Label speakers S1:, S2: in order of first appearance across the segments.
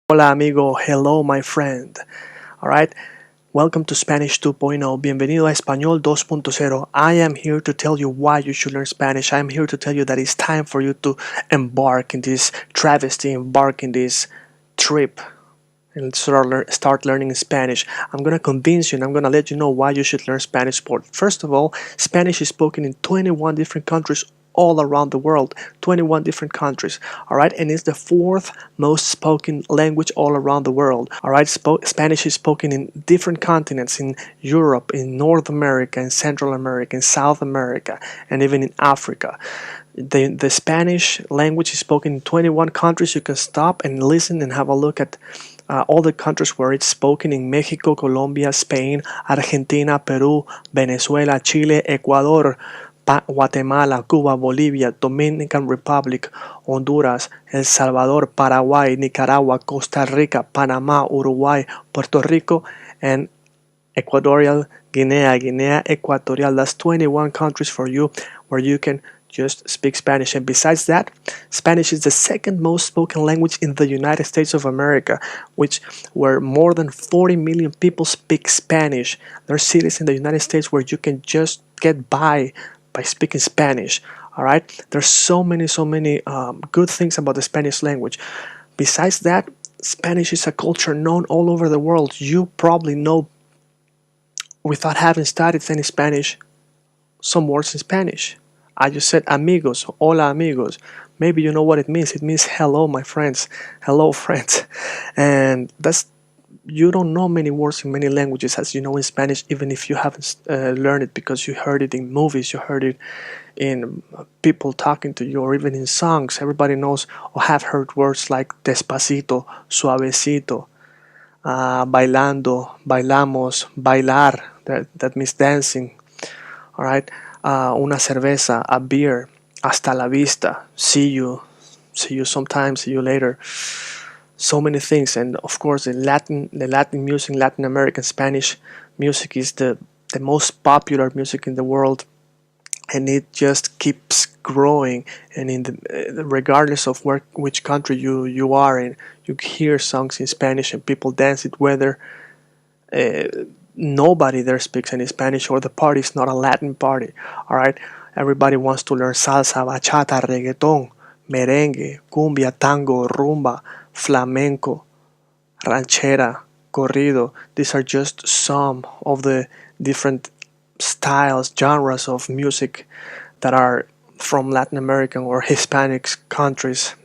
S1: Hola amigo, hello my friend. Alright, welcome to Spanish 2.0. Bienvenido a Español 2.0. I am here to tell you why you should learn Spanish. I am here to tell you that it's time for you to embark in this travesty, embark in this trip and start learning Spanish. I'm going to convince you and I'm going to let you know why you should learn Spanish. First of all, Spanish is spoken in 21 different countries all around the world. 21 different countries. All right, and it's the fourth most spoken language all around the world. All right, Spanish is spoken in different continents, in Europe, in North America, in Central America, in South America, and even in Africa. The Spanish language is spoken in 21 countries. You can stop and listen and have a look at all the countries where it's spoken in Mexico, Colombia, Spain, Argentina, Peru, Venezuela, Chile, Ecuador, Guatemala, Cuba, Bolivia, Dominican Republic, Honduras, El Salvador, Paraguay, Nicaragua, Costa Rica, Panama, Uruguay, Puerto Rico, and Equatorial Guinea, Guinea Equatorial. That's 21 countries for you where you can just speak Spanish. And besides that, Spanish is the second most spoken language in the United States of America, where more than 40 million people speak Spanish. There are cities in the United States where you can just get by speaking Spanish. All right, there's so many good things about the Spanish language. Besides that, Spanish is a culture known all over the world. You probably know, without having studied any Spanish, some words in Spanish. I just said amigos, hola amigos. Maybe you know what it means. It means hello, my friends. Hello, friends. And you don't know many words in many languages as you know in Spanish, even if you haven't learned it because you heard it in movies, you heard it in people talking to you, or even in songs. Everybody knows or have heard words like despacito, suavecito, bailando, bailamos, bailar. That means dancing. All right. Una cerveza, a beer, hasta la vista, see you sometime, see you later. So many things, and of course the Latin music, Latin American Spanish music is the most popular music in the world, and it just keeps growing. And regardless of which country you are in, you hear songs in Spanish and people dance it, whether nobody there speaks any Spanish or the party is not a Latin party. All right, everybody wants to learn salsa, bachata, reggaeton, merengue, cumbia, tango, rumba, flamenco, ranchera, corrido. These are just some of the different styles, genres of music that are from Latin American or Hispanic countries.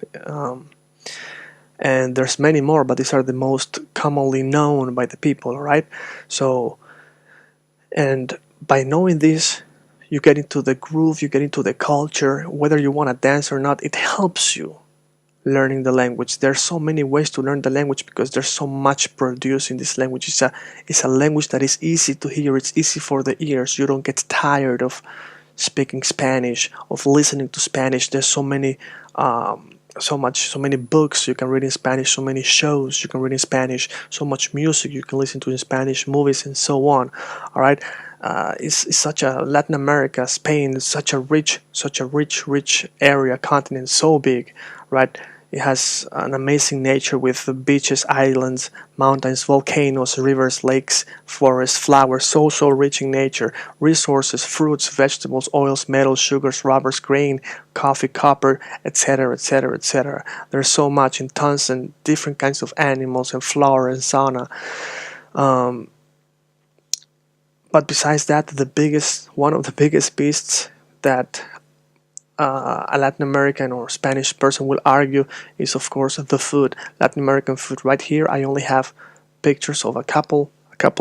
S1: And there's many more, but these are the most commonly known by the people, right? So, and by knowing this, you get into the groove, you get into the culture. Whether you want to dance or not, it helps you learning the language. There's so many ways to learn the language because there's so much produced in this language. It's a language that is easy to hear. It's easy for the ears. You don't get tired of speaking Spanish, of listening to Spanish. There's so many so many books you can read in Spanish, so many shows you can read in Spanish, so much music you can listen to in Spanish, movies and so on. All right, it's such a Latin America, Spain is such a rich area, continent, so big, right? It has an amazing nature with beaches, islands, mountains, volcanoes, rivers, lakes, forests, flowers, so rich in nature, resources, fruits, vegetables, oils, metals, sugars, rubbers, grain, coffee, copper, etc., etc., etc. There's so much in tons and different kinds of animals and flora and fauna. But besides that, one of the biggest beasts that a Latin American or Spanish person will argue is, of course, the food. Latin American food. Right here, I only have pictures of a couple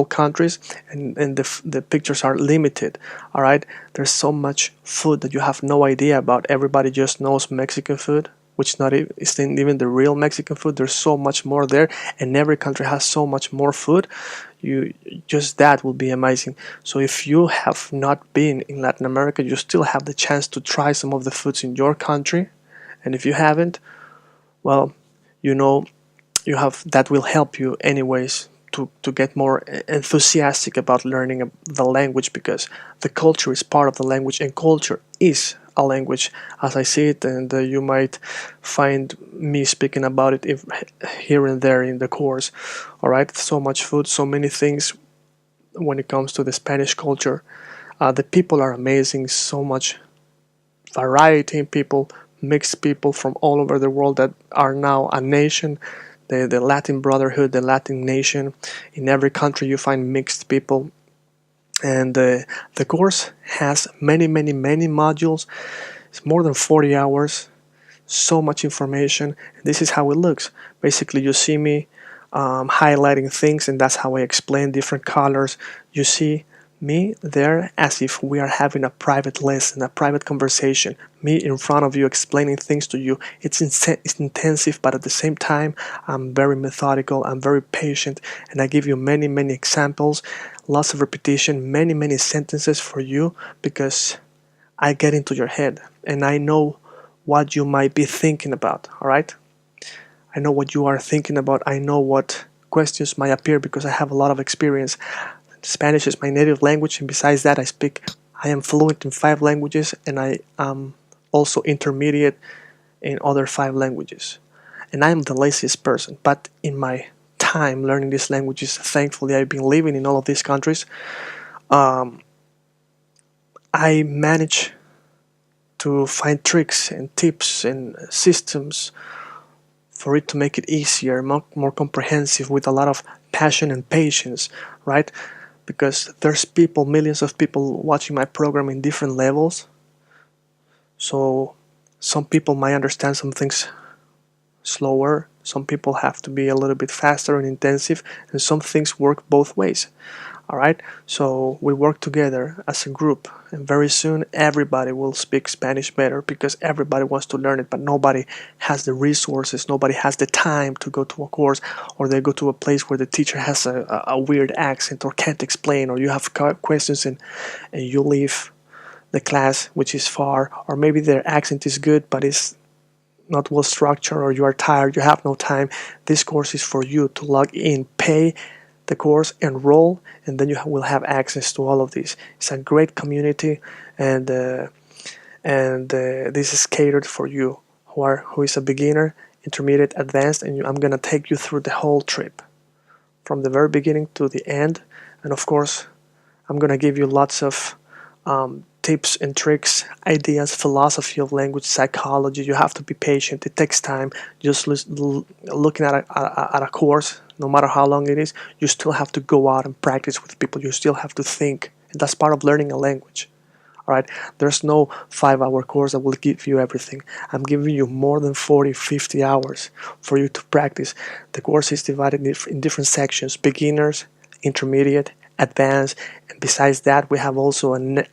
S1: countries, and the pictures are limited. All right, there's so much food that you have no idea about. Everybody just knows Mexican food, which isn't even the real Mexican food. There's so much more there, and every country has so much more food. That will be amazing. So if you have not been in Latin America, you still have the chance to try some of the foods in your country. And if you haven't, well, that will help you anyways to get more enthusiastic about learning the language, because the culture is part of the language, and culture is a language as I see it, and you might find me speaking about it here and there in the course. All right, so much food, so many things when it comes to the Spanish culture. The people are amazing, so much variety in people, mixed people from all over the world that are now a nation, the Latin Brotherhood, the Latin nation. In every country you find mixed people. And the course has many, many, many modules. It's more than 40 hours, so much information. This is how it looks. Basically, you see me highlighting things, and that's how I explain different colors. You see me there as if we are having a private lesson, a private conversation. Me in front of you explaining things to you. It's intensive, but at the same time, I'm very methodical, I'm very patient, and I give you many, many examples, lots of repetition, many, many sentences for you, because I get into your head and I know what you might be thinking about, all right? I know what you are thinking about. I know what questions might appear because I have a lot of experience. Spanish is my native language, and besides that, I am fluent in 5 languages, and I am also intermediate in other 5 languages. And I am the laziest person, but in my time learning these languages, thankfully I've been living in all of these countries, I manage to find tricks and tips and systems for it to make it easier, more comprehensive, with a lot of passion and patience, right? Because there's people, millions of people watching my program in different levels. So some people might understand some things slower, some people have to be a little bit faster and intensive, and some things work both ways. Alright, so we work together as a group, and very soon everybody will speak Spanish better because everybody wants to learn it, but nobody has the resources, nobody has the time to go to a course, or they go to a place where the teacher has a weird accent or can't explain, or you have questions and you leave the class, which is far, or maybe their accent is good but it's not well structured, or you are tired, you have no time. This course is for you to log in, pay the course, enroll, and then you will have access to all of these. It's a great community, and this is catered for you who is a beginner, intermediate, advanced, and I'm gonna take you through the whole trip from the very beginning to the end. And of course, I'm gonna give you lots of tips and tricks, ideas, philosophy of language, psychology. You have to be patient. It takes time. Just looking at a course, no matter how long it is, you still have to go out and practice with people. You still have to think. And that's part of learning a language. All right? There's no 5-hour course that will give you everything. I'm giving you more than 40, 50 hours for you to practice. The course is divided in different sections: beginners, intermediate, advanced, and besides that we have also an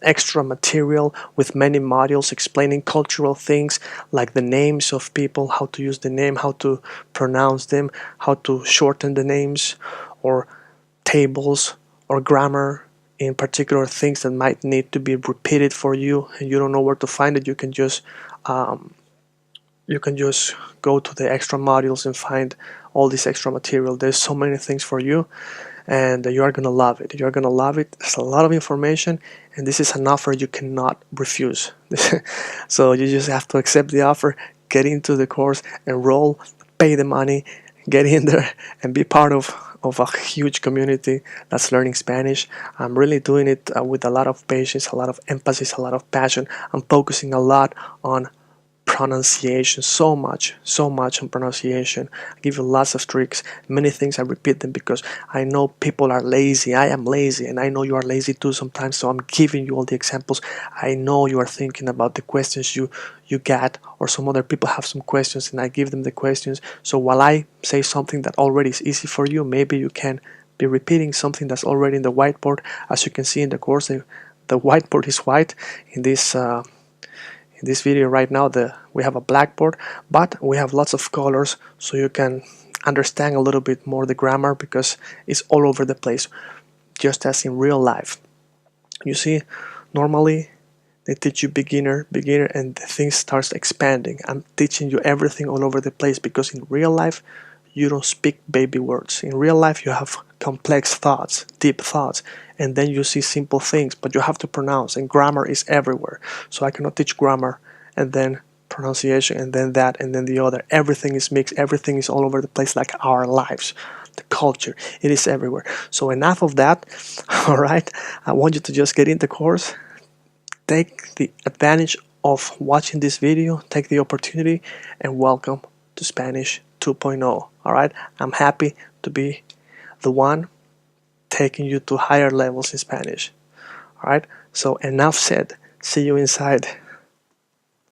S1: extra material with many modules explaining cultural things like the names of people, how to use the name, how to pronounce them, how to shorten the names, or tables or grammar in particular things that might need to be repeated for you and you don't know where to find it. You can just go to the extra modules and find all this extra material. There's so many things for you, and you are going to love it. You're going to love it. There's a lot of information, and this is an offer you cannot refuse. So you just have to accept the offer, get into the course, enroll, pay the money, get in there, and be part of a huge community that's learning Spanish. I'm really doing it with a lot of patience, a lot of emphasis, a lot of passion. I'm focusing a lot on pronunciation, so much on pronunciation. I give you lots of tricks, many things. I repeat them because I know people are lazy. I am lazy, and I know you are lazy too sometimes, so I'm giving you all the examples. I know you are thinking about the questions you get, or some other people have some questions and I give them the questions. So while I say something that already is easy for you, maybe you can be repeating something that's already in the whiteboard. As you can see in the course, the whiteboard is white. In this video right now, we have a blackboard, but we have lots of colors so you can understand a little bit more the grammar, because it's all over the place, just as in real life. You see, normally they teach you beginner, and the thing starts expanding. I'm teaching you everything all over the place because in real life, you don't speak baby words. In real life, you have complex thoughts, deep thoughts, and then you see simple things, but you have to pronounce, and grammar is everywhere. So I cannot teach grammar and then pronunciation and then that and then the other. Everything is mixed, everything is all over the place, like our lives. The culture, it is everywhere. So enough of that. All right, I want you to just get in the course, take the advantage of watching this video, take the opportunity, and welcome to Spanish 2.0. All right, I'm happy to be the one taking you to higher levels in Spanish. All right, so enough said. See you inside.